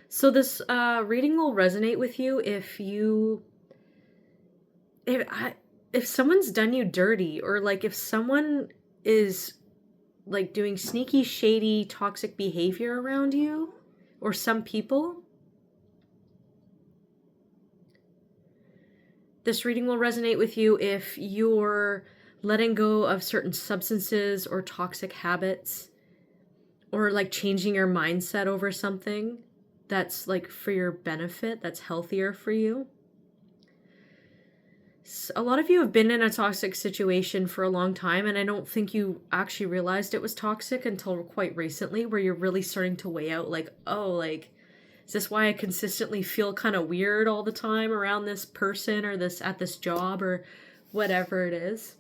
So this reading will resonate with you if I, if someone's done you dirty, or like if someone is like doing sneaky, shady, toxic behavior around you, or some people. This reading will resonate with you if you're letting go of certain substances or toxic habits, or like changing your mindset over something that's like for your benefit, that's healthier for you. A lot of you have been in a toxic situation for a long time, and I don't think you actually realized it was toxic until quite recently, where you're really starting to weigh out, like, oh, like, is this why I consistently feel kind of weird all the time around this person or this at this job or whatever it is?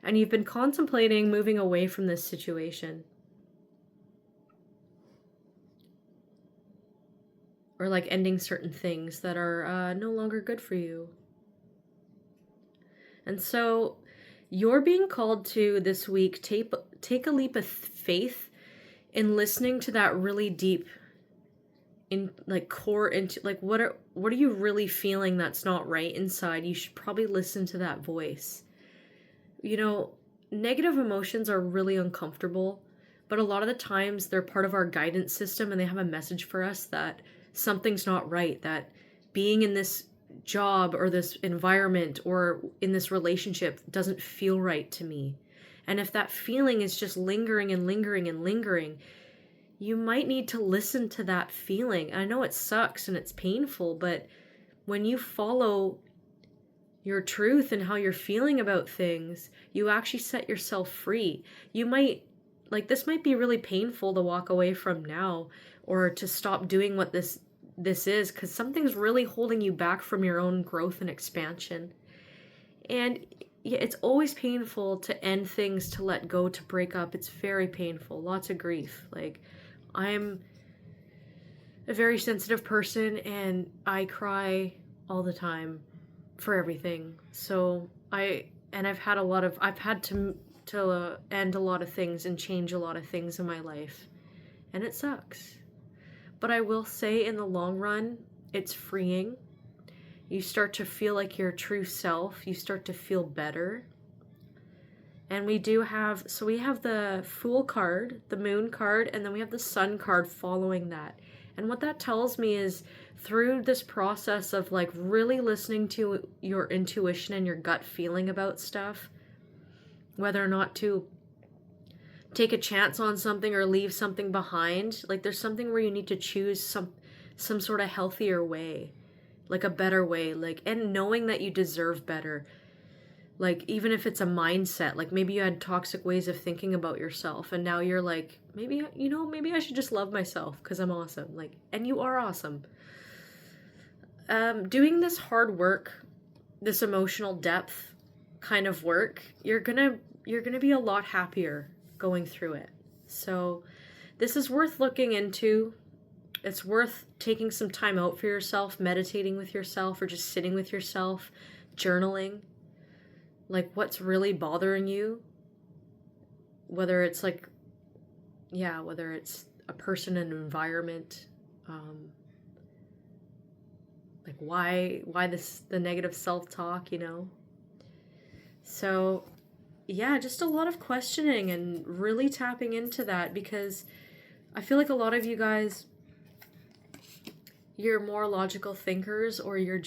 And you've been contemplating moving away from this situation. Or like ending certain things that are no longer good for you. And so you're being called to this week take a leap of faith in listening to that really deep in like core into like what are you really feeling that's not right inside. You should probably listen to that voice. You know, negative emotions are really uncomfortable, but a lot of the times they're part of our guidance system, and they have a message for us that something's not right, that being in this job or this environment or in this relationship doesn't feel right to me. And if that feeling is just lingering and lingering and lingering, you might need to listen to that feeling. I know it sucks and it's painful, but when you follow your truth and how you're feeling about things, you actually set yourself free. You might, like, this might be really painful to walk away from now, or to stop doing what this is, because something's really holding you back from your own growth and expansion. And yeah, it's always painful to end things, to let go, to break up. It's very painful. Lots of grief. Like, I'm a very sensitive person, and I cry all the time for everything. So I've had to end a lot of things and change a lot of things in my life. And it sucks. But I will say, in the long run, it's freeing. You start to feel like your true self. You start to feel better. And we have the Fool card, the Moon card, and then we have the Sun card following that. And what that tells me is, through this process of like really listening to your intuition and your gut feeling about stuff, whether or not to take a chance on something or leave something behind, like there's something where you need to choose some sort of healthier way, like a better way, like, and knowing that you deserve better. Like, even if it's a mindset, like maybe you had toxic ways of thinking about yourself, and now you're like, maybe I should just love myself because I'm awesome. Like, and you are awesome. Doing this hard work, this emotional depth kind of work, you're gonna be a lot happier going through it. So this is worth looking into. It's worth taking some time out for yourself, meditating with yourself, or just sitting with yourself, journaling. Like, what's really bothering you? Whether it's whether it's a person, an environment, like why the negative self-talk, So yeah, just a lot of questioning and really tapping into that, because I feel like a lot of you guys, you're more logical thinkers, or you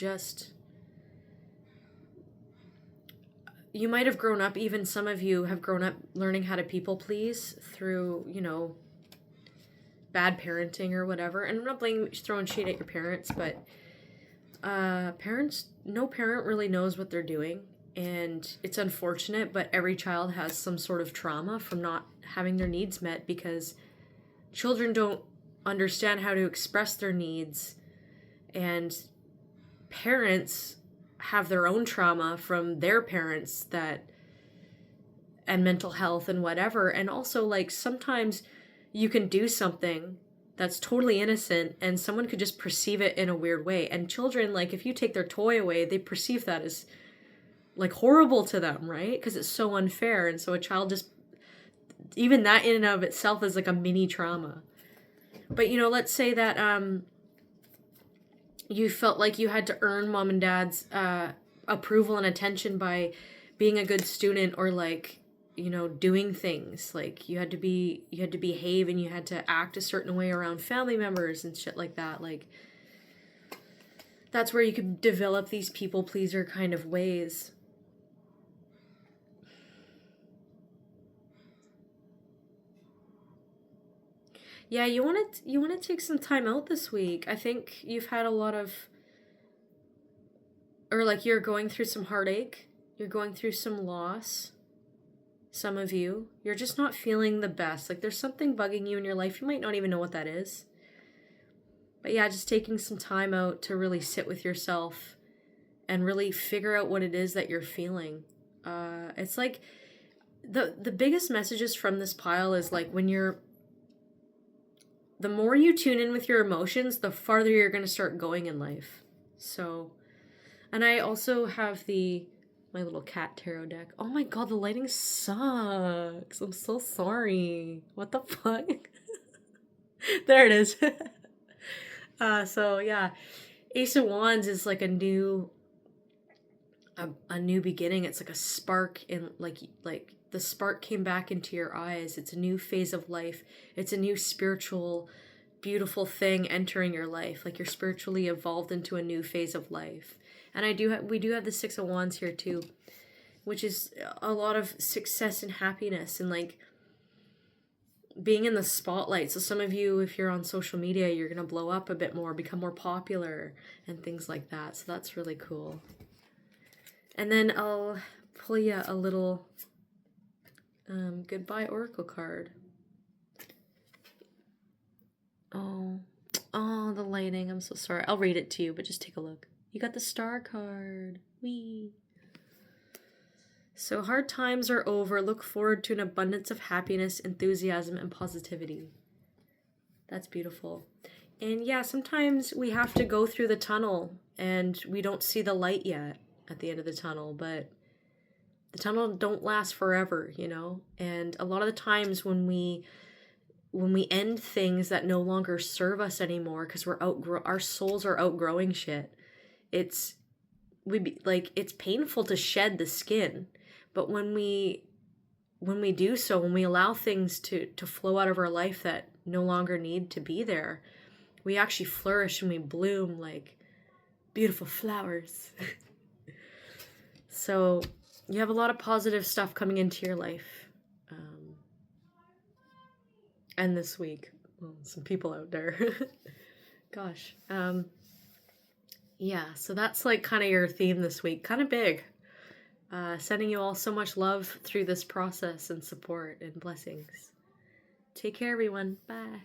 might have grown up, even some of you have grown up learning how to people please through, bad parenting or whatever. And I'm not throwing shade at your parents, but no parent really knows what they're doing. And it's unfortunate, but every child has some sort of trauma from not having their needs met, because children don't understand how to express their needs. And parents have their own trauma from their parents, and mental health and whatever. And also, like, sometimes you can do something that's totally innocent and someone could just perceive it in a weird way. And children, like, if you take their toy away, they perceive that as like horrible to them, right? Because it's so unfair. And so a child just, even that in and of itself is like a mini trauma. But let's say that you felt like you had to earn mom and dad's approval and attention by being a good student, or like, you know, doing things like you had to behave and you had to act a certain way around family members and shit like that. Like, that's where you could develop these people pleaser kind of ways. Yeah, you want to take some time out this week. I think you've had a lot of, or like you're going through some heartache, you're going through some loss. Some of you, you're just not feeling the best. Like there's something bugging you in your life. You might not even know what that is. But yeah, just taking some time out to really sit with yourself and really figure out what it is that you're feeling. It's like the biggest messages from this pile is like the more you tune in with your emotions, the farther you're going to start going in life. So, and I also have my little cat tarot deck. Oh my god, the lighting sucks. I'm so sorry. What the fuck? There it is. So yeah, Ace of Wands is like a new beginning. It's like a spark in like the spark came back into your eyes. It's a new phase of life. It's a new spiritual beautiful thing entering your life. Like you're spiritually evolved into a new phase of life. And we do have the Six of Wands here too, which is a lot of success and happiness and like being in the spotlight. So some of you, if you're on social media, you're going to blow up a bit more, become more popular and things like that. So that's really cool. And then I'll pull you a little goodbye oracle card. Oh, the lighting. I'm so sorry. I'll read it to you, but just take a look. You got the star card. Whee! So hard times are over. Look forward to an abundance of happiness, enthusiasm, and positivity. That's beautiful. And yeah, sometimes we have to go through the tunnel and we don't see the light yet at the end of the tunnel, but the tunnel don't last forever, you know? And a lot of the times when we end things that no longer serve us anymore because our souls are outgrowing shit, it's painful to shed the skin. But when we do so, when we allow things to flow out of our life that no longer need to be there, we actually flourish and we bloom like beautiful flowers. So you have a lot of positive stuff coming into your life. And this week, well, some people out there. Gosh. Yeah, so that's like kind of your theme this week. Kind of big. Sending you all so much love through this process and support and blessings. Take care, everyone. Bye.